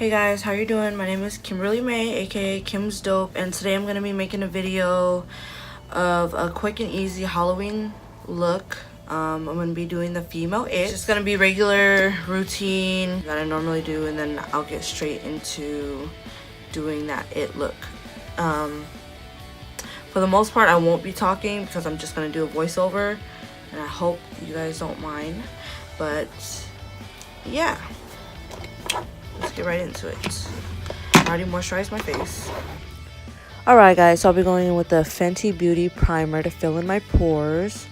Hey guys, how you doing? My name is Kimberly May, aka KIMSDOPE, and today I'm going to be making a video of a quick and easy Halloween look. I'm going to be doing the female it. It's just going to be regular routine that I normally do, and then I'll get straight into doing that it look. For the most part, I won't be talking because I'm just going to do a voiceover, and I hope you guys don't mind. But yeah, let's get right into it. I already moisturized my face. Alright guys, so I'll be going in with the Fenty Beauty primer to fill in my pores.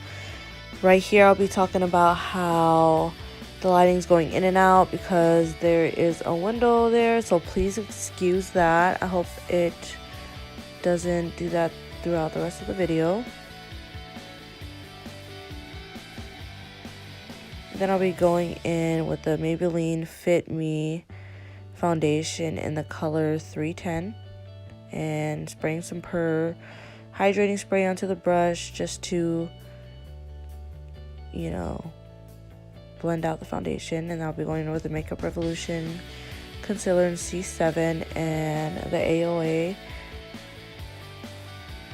Right here I'll be talking about how the lighting's going in and out because there is a window there, so please excuse that. I hope it doesn't do that throughout the rest of the video. Then I'll be going in with the Maybelline FitMe foundation in the color 310 and spraying some hydrating spray onto the brush just to, you know, blend out the foundation. And I'll be going in with the Makeup Revolution concealer in C7 and the AoA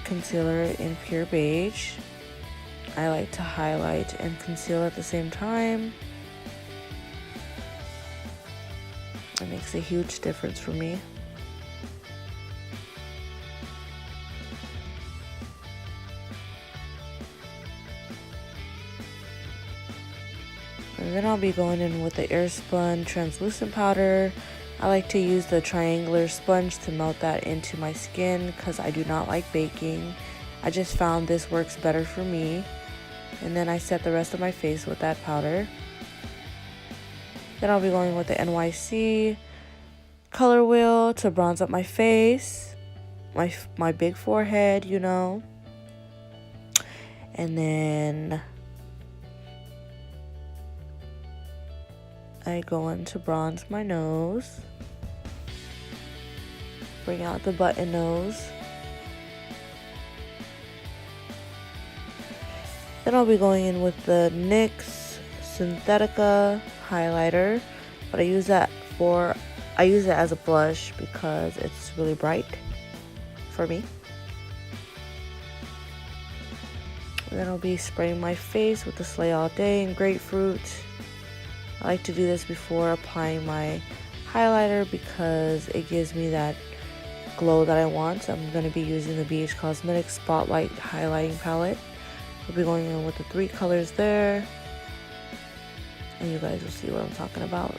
concealer in pure beige. I like to highlight and conceal at the same time. It makes a huge difference for me. And then I'll be going in with the Airspun translucent powder. I like to use the triangular sponge to melt that into my skin because I do not like baking. I just found this works better for me. And then I set the rest of my face with that powder. Then I'll be going with the NYC color wheel to bronze up my face, my big forehead, you know. And then I go in to bronze my nose. Bring out the button nose. Then I'll be going in with the NYX Senthetica highlighter, but I use it as a blush because it's really bright for me. And then I'll be spraying my face with the Slay All Day and grapefruit. I like to do this before applying my highlighter because it gives me that glow that I want. I'm going to be using the bhcosmetics Spotlight highlighting palette. I'll be going in with the 3 colors there, and you guys will see what I'm talking about.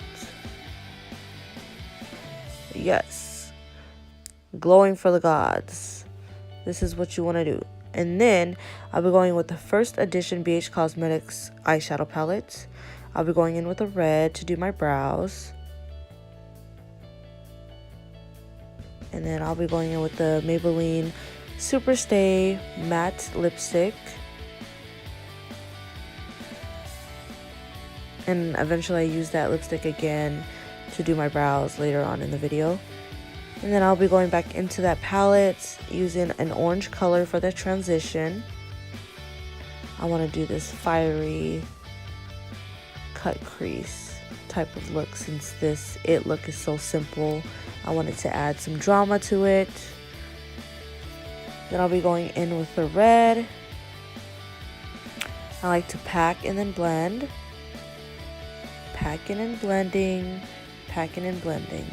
Yes, glowing for the gods. This is what you want to do. And then I'll be going with the first edition bhcosmetics eyeshadow palette. I'll be going in with a red to do my brows. And then I'll be going in with the Maybelline Super Stay matte lipstick. And eventually I use that lipstick again to do my brows later on in the video. And then I'll be going back into that palette using an orange color for the transition. I want to do this fiery cut crease type of look since this it look is so simple. I wanted to add some drama to it. Then I'll be going in with the red. I like to pack and then blend. Packing and blending, packing and blending.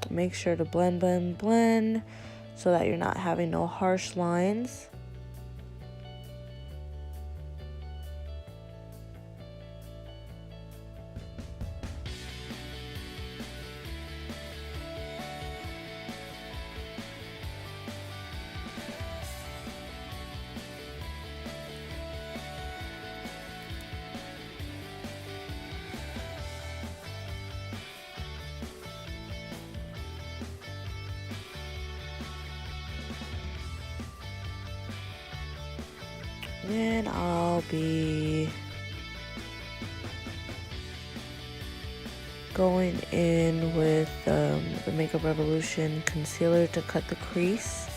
Make sure to blend, blend, blend so that you're not having no harsh lines. Then I'll be going in with the Makeup Revolution concealer to cut the crease.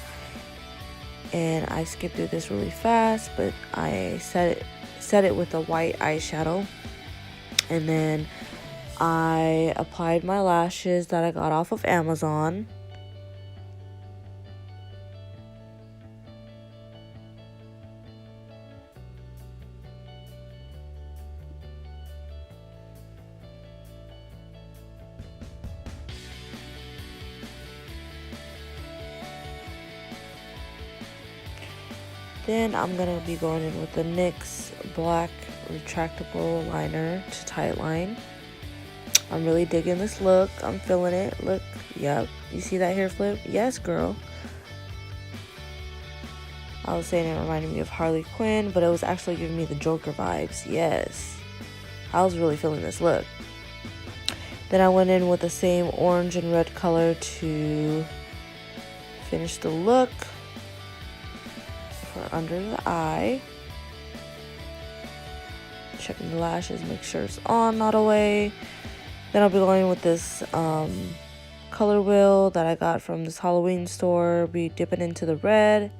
and I skipped through this really fast, but I set it with a white eyeshadow, and then I applied my lashes that I got off of Amazon. Then I'm going to be going in with the NYX black retractable liner to tight line. I'm really digging this look. I'm feeling it. Look, yep. You see that hair flip? Yes, girl. I was saying it reminded me of Harley Quinn, but it was actually giving me the Joker vibes. Yes. I was really feeling this look. Then I went in with the same orange and red color to finish the look for under the eye. Checking the lashes, make sure it's on, not away. Then I'll be going with this color wheel that I got from this Halloween store. Be dipping into the red.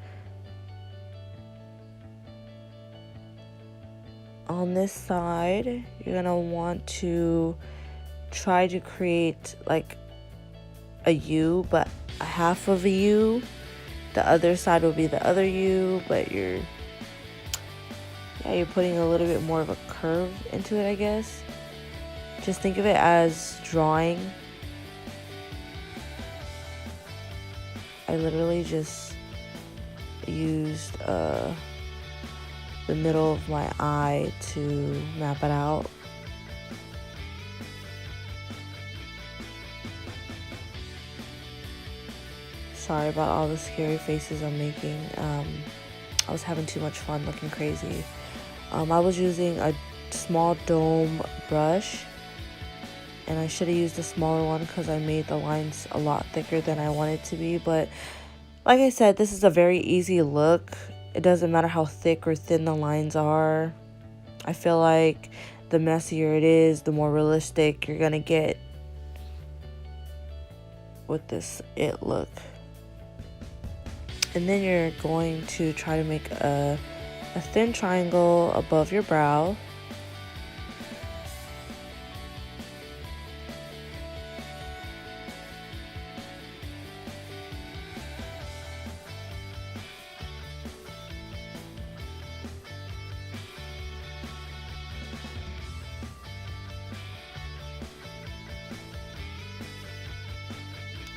On this side, you're gonna want to try to create like a U, but a half of a U. The other side will be the other U, but you're putting a little bit more of a curve into it, I guess. Just think of it as drawing. I literally just used the middle of my eye to map it out. Sorry about all the scary faces I'm making. I was having too much fun looking crazy. I was using a small dome brush, and I should have used a smaller one because I made the lines a lot thicker than I wanted to be. But like I said, this is a very easy look. It doesn't matter how thick or thin the lines are. I feel like the messier it is, the more realistic you're gonna get with this it look. And then you're going to try to make a thin triangle above your brow.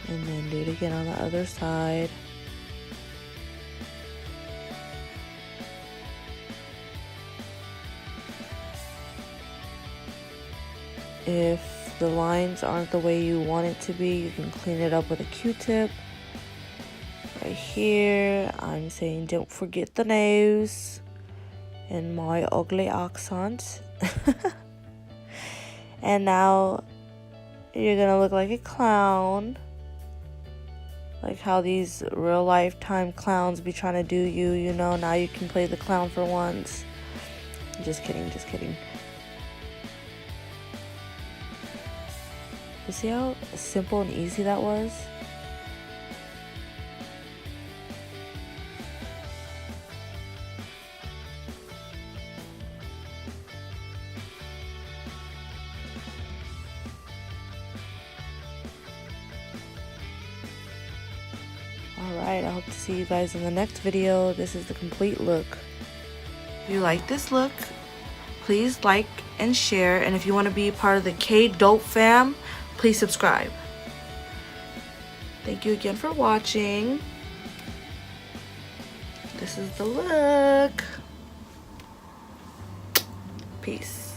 And then do it again on the other side. If the lines aren't the way you want it to be, you can clean it up with a Q-tip. Right here, I'm saying don't forget the nose and my ugly accent. And now you're gonna look like a clown. Like how these real lifetime clowns be trying to do you, you know. Now you can play the clown for once. Just kidding, just kidding. You see how simple and easy that was? Alright, I hope to see you guys in the next video. This is the complete look. If you like this look, please like and share. And if you want to be part of the KIMSDOPE fam, please subscribe. Thank you again for watching. This is the look. Peace.